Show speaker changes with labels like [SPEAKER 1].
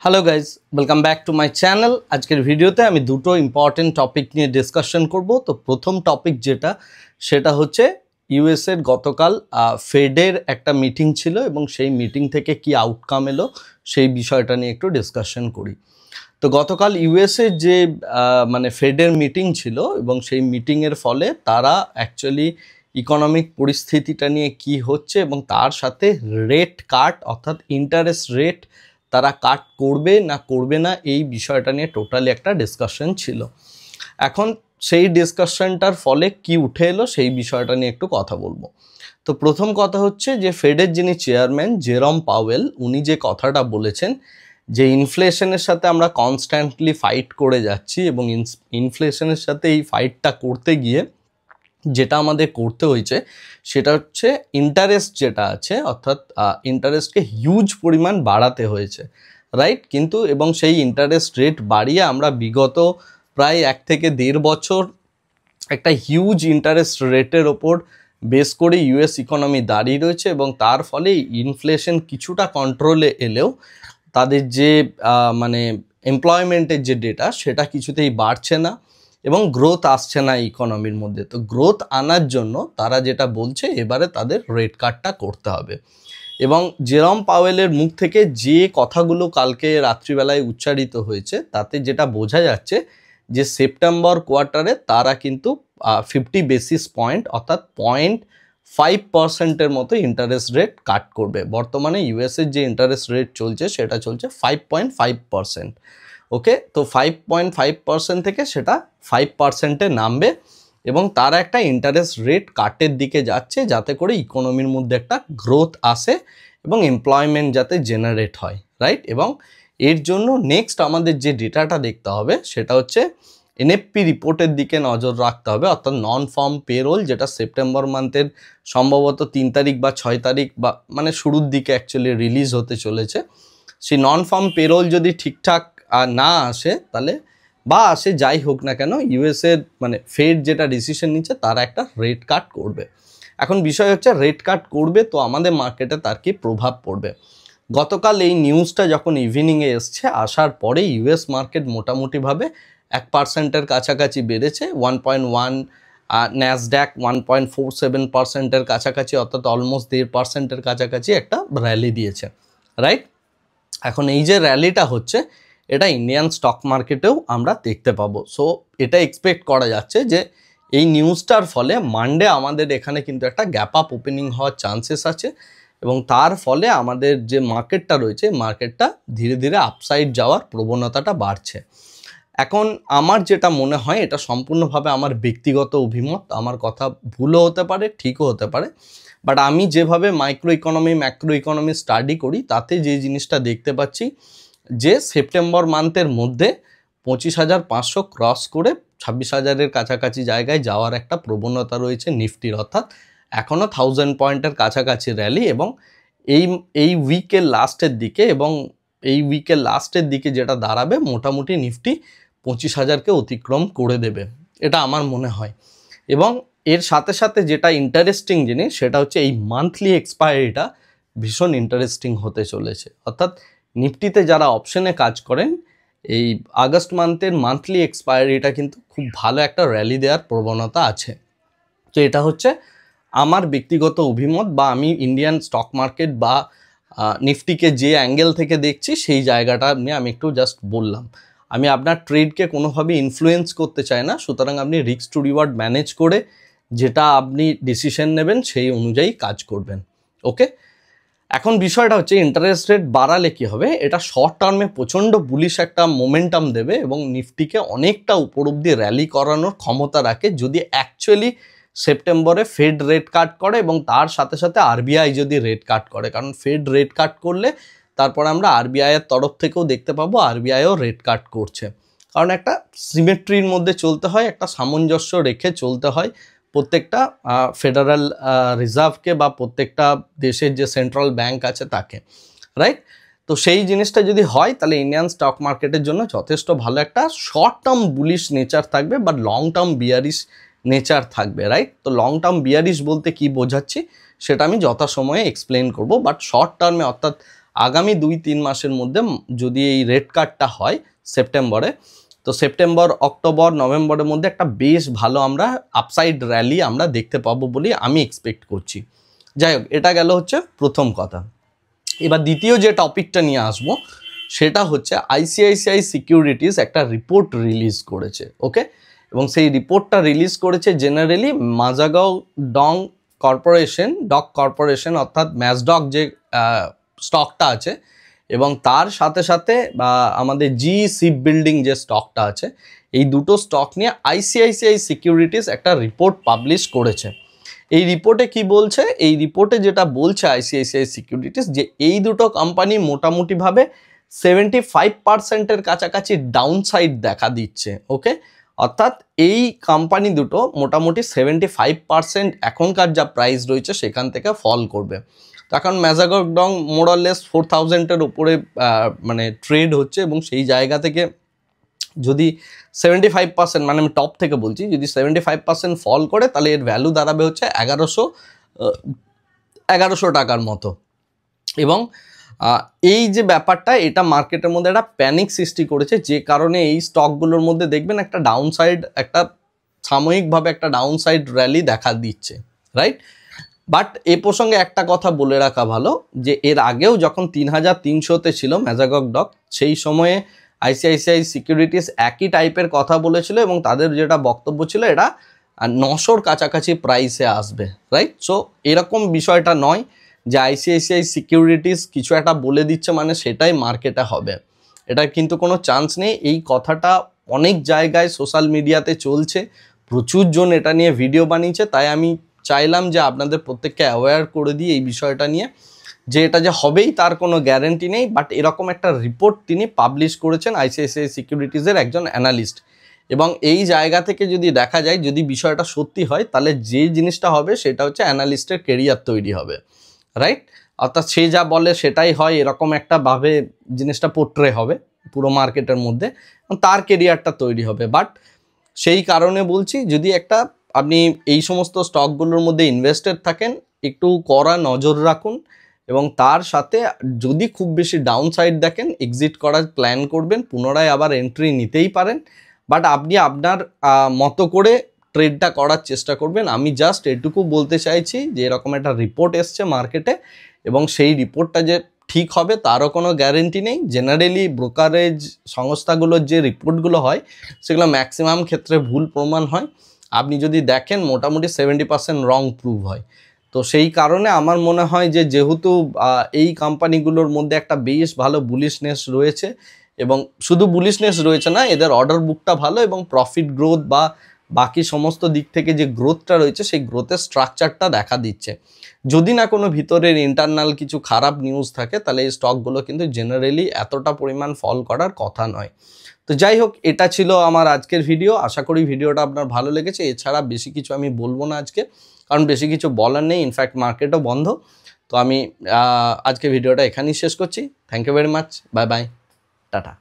[SPEAKER 1] Hello guys, welcome back to my channel. আজকের ভিডিওতে আমি দুটো ইম্পর্টেন্ট টপিক নিয়ে ডিসকাশন করব। তো প্রথম টপিক সেটা হচ্ছে ইউএসের গতকাল ফেডের একটা মিটিং ছিল এবং সেই মিটিং থেকে কি আউটকাম এলো সেই বিষয়টা নিয়ে একটু ডিসকাশন করি। তো গতকাল ইউএসের যে ফেডের মিটিং ছিল এবং সেই মিটিংয়ের ফলে তারা অ্যাকচুয়ালি ইকোনমিক পরিস্থিতিটা নিয়ে কি হচ্ছে এবং তার সাথে রেট কাট অর্থাৎ ইন্টারেস্ট রেট তারা কাট করবে না এই বিষয়টা নিয়ে টোটালি একটা ডিসকাশন ছিল। এখন সেই ডিসকাশনটার ফলে কি উঠে এলো সেই বিষয়টা নিয়ে একটু কথা বলবো। তো প্রথম কথা হচ্ছে যে ফেডের যিনি চেয়ারম্যান জেরম পাওয়েল, উনি যে কথাটা বলেছেন যে ইনফ্লেশনের সাথে আমরা কনস্ট্যান্টলি ফাইট করে যাচ্ছি এবং ইনফ্লেশনের সাথে এই ফাইটটা করতে গিয়ে যেটা আমাদের করতে হয়েছে সেটা হচ্ছে ইন্টারেস্ট যেটা আছে অর্থাৎ ইন্টারেস্টকে হিউজ পরিমাণ বাড়াতে হয়েছে, রাইট? কিন্তু এবং সেই ইন্টারেস্ট রেট বাড়িয়ে আমরা বিগত প্রায় 1 থেকে 1.5 বছর একটা হিউজ ইন্টারেস্ট রেটের ওপর বেস করে ইউএস ইকোনমি দাঁড়িয়ে রয়েছে এবং তার ফলে ইনফ্লেশন কিছুটা কন্ট্রোলে এলেও তাদের যে এমপ্লয়মেন্টের যে ডেটা সেটা কিছুতেই বাড়ছে না এবং গ্রোথ আসছে না ইকোনমির মধ্যে। তো গ্রোথ আনার জন্য তারা যেটা বলছে এবারে তাদের রেট কাটটা করতে হবে এবং জেরম পাওয়েলের মুখ থেকে যে কথাগুলো কালকে রাত্রিবেলায় উচ্চারিত হয়েছে তাতে যেটা বোঝা যাচ্ছে যে সেপ্টেম্বর কোয়ার্টারে তারা কিন্তু 50 বেসিস পয়েন্ট অর্থাৎ 0.5% মতো ইন্টারেস্ট রেট কাট করবে। বর্তমানে ইউএসের যে ইন্টারেস্ট রেট চলছে সেটা চলছে 5.5%। ওকে, তো 5.5% থেকে সেটা 5%-এ নামবে এবং তারা একটা ইন্টারেস্ট রেট কাটের দিকে যাচ্ছে যাতে করে ইকোনমির মধ্যে একটা গ্রোথ আসে এবং এমপ্লয়মেন্ট যাতে জেনারেট হয়, রাইট? এবং এর জন্য নেক্সট আমাদের যে ডেটাটা দেখতে হবে সেটা হচ্ছে এনএফপি রিপোর্টের দিকে নজর রাখতে হবে, অর্থাৎ নন ফার্ম পেরোল, যেটা সেপ্টেম্বর মান্থের সম্ভবত 3 তারিখ বা 6 তারিখ বা শুরুর দিকে অ্যাকচুয়ালি রিলিজ হতে চলেছে। সেই নন ফার্ম পেরোল যদি ঠিকঠাক না আসে তাহলে বা আসে যাই হোক না কেন ইউএসের ফেড যেটা ডিসিশন নিচ্ছে তারা একটা রেট কাট করবে। এখন বিষয় হচ্ছে রেট কাট করবে তো আমাদের মার্কেটে তার কি প্রভাব পড়বে। গতকাল এই নিউজটা যখন ইভিনিংয়ে এসছে, আসার পরে ইউএস মার্কেট মোটামুটিভাবে 1%-এর কাছাকাছি বেড়েছে। 1.1, ন্যাসড্যাক 1.47%-এর কাছাকাছি, অর্থাৎ অলমোস্ট 1.5%-এর কাছাকাছি একটা র্যালি দিয়েছে, রাইট? এখন এই যে র্যালিটা হচ্ছে এটা ইন্ডিয়ান স্টক মার্কেটেও আমরা দেখতে পাবো। সো এটা এক্সপেক্ট করা যাচ্ছে যে এই নিউজটার ফলে মানডে আমাদের এখানে কিন্তু একটা গ্যাপ আপ ওপেনিং হওয়ার চান্সেস আছে এবং তার ফলে আমাদের যে মার্কেটটা রয়েছে মার্কেটটা ধীরে ধীরে আপসাইড যাওয়ার প্রবণতাটা বাড়ছে। এখন আমার যেটা মনে হয় এটা সম্পূর্ণভাবে আমার ব্যক্তিগত অভিমত, আমার কথা ভুলও হতে পারে ঠিকও হতে পারে, বাট আমি যেভাবে micro economy macro economy study করি তাতে যে জিনিসটা দেখতে পাচ্ছি যে সেপ্টেম্বর মান্থের মধ্যে 25,500 ক্রস করে 26,000-এর কাছাকাছি জায়গায় যাওয়ার একটা প্রবণতা রয়েছে নিফটির, অর্থাৎ এখনও 1000 পয়েন্টের কাছাকাছি র্যালি এবং এই উইকের লাস্টের দিকে যেটা দাঁড়াবে মোটামুটি নিফটি 25,000-কে অতিক্রম করে দেবে, এটা আমার মনে হয়। এবং এর সাথে সাথে যেটা ইন্টারেস্টিং জিনিস সেটা হচ্ছে এই মান্থলি এক্সপায়ারিটা ভীষণ ইন্টারেস্টিং হতে চলেছে, অর্থাৎ নিফটিতে যারা অপশনে কাজ করেন এই আগস্ট মান্থের মান্থলি এক্সপায়ারিটা কিন্তু খুব ভালো একটা র্যালি দেওয়ার প্রবণতা আছে। তো এটা হচ্ছে আমার ব্যক্তিগত অভিমত বা আমি ইন্ডিয়ান স্টক মার্কেট বা নিফটিকে যে অ্যাঙ্গেল থেকে দেখছি সেই জায়গাটা নিয়ে আমি একটু জাস্ট বললাম। আমি আপনার ট্রেডকে কোনোভাবে ইনফ্লুয়েন্স করতে চাই না, সুতরাং আপনি রিস্ক টু রিওয়ার্ড ম্যানেজ করে যেটা আপনি ডিসিশন নেবেন সেই অনুযায়ী কাজ করবেন। ওকে, এখন বিষয়টা হচ্ছে ইন্টারেস্ট রেট বাড়ালে কি হবে, এটা শর্ট টার্মে প্রচণ্ড বুলিশ একটা মোমেন্টাম দেবে এবং নিফটিকে অনেকটা উপর অব্দি র্যালি করানোর ক্ষমতা রাখে যদি অ্যাকচুয়ালি সেপ্টেম্বরে ফেড রেট কাট করে এবং তার সাথে সাথে আরবিআই যদি রেট কাট করে। কারণ ফেড রেট কাট করলে তারপর আমরা আরবিআইয়ের তরফ থেকেও দেখতে পাবো আরবিআইও রেট কাট করছে, কারণ একটা সিমেট্রির মধ্যে চলতে হয়, একটা সামঞ্জস্য রেখে চলতে হয় প্রত্যেকটা ফেডারেল রিজার্ভকে বা প্রত্যেকটা দেশের যে সেন্ট্রাল ব্যাংক আছে তাকে, রাইট? তো সেই জিনিসটা যদি হয় তাহলে ইন্ডিয়ান স্টক মার্কেটের জন্য যথেষ্ট ভালো একটা শর্ট টার্ম বুলিশ নেচার থাকবে বা লং টার্ম বিয়ারিশ নেচার থাকবে, রাইট? তো লং টার্ম বিয়ারিশ বলতে কি বোঝাচ্ছি সেটা আমি যথাসময়ে এক্সপ্লেন করব, বাট শর্ট টার্মে অর্থাৎ আগামী 2-3 মাসের মধ্যে যদি এই রেট কাটটা হয় সেপ্টেম্বরে, তো সেপ্টেম্বর, অক্টোবর, নভেম্বরের মধ্যে একটা বেশ ভালো আমরা আপসাইড র্যালি আমরা দেখতে পাবো বলে আমি এক্সপেক্ট করছি। যাই হোক, এটা গেল হচ্ছে প্রথম কথা। এবার দ্বিতীয় যে টপিকটা নিয়ে আসবো সেটা হচ্ছে আইসিআইসিআই সিকিউরিটিজ একটা রিপোর্ট রিলিজ করেছে, ওকে। এবং সেই রিপোর্টটা রিলিজ করেছে জেনারেলি মাজাগাঁও ডক কর্পোরেশন অর্থাৎ ম্যাসডক যে স্টকটা আছে, এবং তার সাথে সাথে আমাদের জি শিপ বিল্ডিং যে স্টকটা আছে, এই দুটো স্টক নিয়ে আইসিআইসিআই সিকিউরিটিজ একটা রিপোর্ট পাবলিশ করেছে। এই রিপোর্টে কি বলছে? এই রিপোর্টে যেটা বলছে আইসিআইসিআই সিকিউরিটিজ, যে এই দুটো কোম্পানি মোটামুটিভাবে 75%-এর কাছাকাছি ডাউনসাইড দেখা দিচ্ছে, ওকে। অর্থাৎ এই কোম্পানি দুটো মোটামুটি 75% এখনকার যা প্রাইস রয়েছে সেখান থেকে ফল করবে। তো এখন ম্যাজাগাঁও ডং মোরলেস 4000-এর উপরে মানে ট্রেড হচ্ছে, এবং সেই জায়গা থেকে যদি 75%, মানে আমি টপ থেকে বলছি, যদি 75% ফল করে তাহলে এর ভ্যালু দাঁড়াবে হচ্ছে 1100 টাকার মতো। এবং এই যে ব্যাপারটা, এটা মার্কেটের মধ্যে একটা প্যানিক সৃষ্টি করেছে, যে কারণে এই স্টকগুলোর মধ্যে দেখবেন একটা ডাউনসাইড, একটা সাময়িকভাবে একটা ডাউনসাইড র্যালি দেখা দিচ্ছে, রাইট। বাট এ প্রসঙ্গে একটা কথা বলে রাখা ভালো, যে এর আগেও যখন 3300-তে ছিল ম্যাজাগাঁও ডক, সেই সময়ে আইসিআইসিআই সিকিউরিটিজ একই টাইপের কথা বলেছিল, এবং তাদের যেটা বক্তব্য ছিল এটা 900-র কাছাকাছি প্রাইসে আসবে, রাইট। সো এরকম বিষয়টা নয় যে আইসিআইসিআই সিকিউরিটিজ কিছু একটা বলে দিচ্ছে মানে সেটাই মার্কেটে হবে, এটার কিন্তু কোনো চান্স নেই। এই কথাটা অনেক জায়গায় সোশ্যাল মিডিয়াতে চলছে, প্রচুর জন এটা নিয়ে ভিডিও বানিয়েছে, তাই আমি চাইলাম যে আপনাদের প্রত্যেককে অ্যাওয়্যার করে দিই এই বিষয়টা নিয়ে, যে এটা যে হবেই তার কোনো গ্যারেন্টি নেই। বাট এরকম একটা রিপোর্ট তিনি পাবলিশ করেছেন আইসিআইসিআই সিকিউরিটিজের একজন অ্যানালিস্ট, এবং এই জায়গা থেকে যদি দেখা যায়, যদি বিষয়টা সত্যি হয়, তাহলে যে জিনিসটা হবে সেটা হচ্ছে অ্যানালিস্টের কেরিয়ার তৈরি হবে, রাইট। অর্থাৎ সে যা বলে সেটাই হয়, এরকম একটা ভাবে জিনিসটা পোর্ট্রে হবে পুরো মার্কেটের মধ্যে, তার কেরিয়ারটা তৈরি হবে। বাট সেই কারণে বলছি, যদি একটা আপনি এই সমস্ত স্টকগুলোর মধ্যে ইনভেস্টেড থাকেন, একটু কড়া নজর রাখুন, এবং তার সাথে যদি খুব বেশি ডাউন সাইড দেখেন, এক্সিট করার প্ল্যান করবেন, পুনরায় আবার এন্ট্রি নিতেই পারেন। বাট আপনি আপনার মতো করে ট্রেডটা করার চেষ্টা করবেন। আমি জাস্ট এটুকু বলতে চাইছি যে এরকম একটা রিপোর্ট এসছে মার্কেটে, এবং সেই রিপোর্টটা যে ঠিক হবে তারও কোনো গ্যারেন্টি নেই। জেনারেলি ব্রোকারেজ সংস্থাগুলোর যে রিপোর্টগুলো হয় সেগুলো ম্যাক্সিমাম ক্ষেত্রে ভুল প্রমাণ হয়। আপনি যদি দেখেন মোটামুটি 70% রং প্রুভ হয়। তো সেই কারণে আমার মনে হয় যে যেহেতু এই কোম্পানিগুলোর মধ্যে একটা বেশ ভালো বুলিশনেস রয়েছে, এবং শুধু বুলিশনেস রয়েছে না, এদের অর্ডার বুকটা ভালো, এবং প্রফিট গ্রোথ বা বাকি সমস্ত দিক থেকে যে গ্রোথটা রয়েছে সেই গ্রোথের স্ট্রাকচারটা দেখা দিচ্ছে। যদি না কোনো ভিতরের ইন্টারনাল কিছু খারাপ নিউজ থাকে, তাহলে এই স্টকগুলো কিন্তু জেনারেলি এতটা পরিমাণ ফল করার কথা নয়। তো যাই হোক, এটা ছিল আমার আজকের ভিডিও। আশা করি ভিডিওটা আপনার ভালো লেগেছে। এছাড়া বেশি কিছু আমি বলবো না আজকে, কারণ বেশি কিছু বলার নেই, ইনফ্যাক্ট মার্কেটও বন্ধ। তো আমি আজকে ভিডিওটা এখানেই শেষ করছি। Thank you very much, bye bye, tata.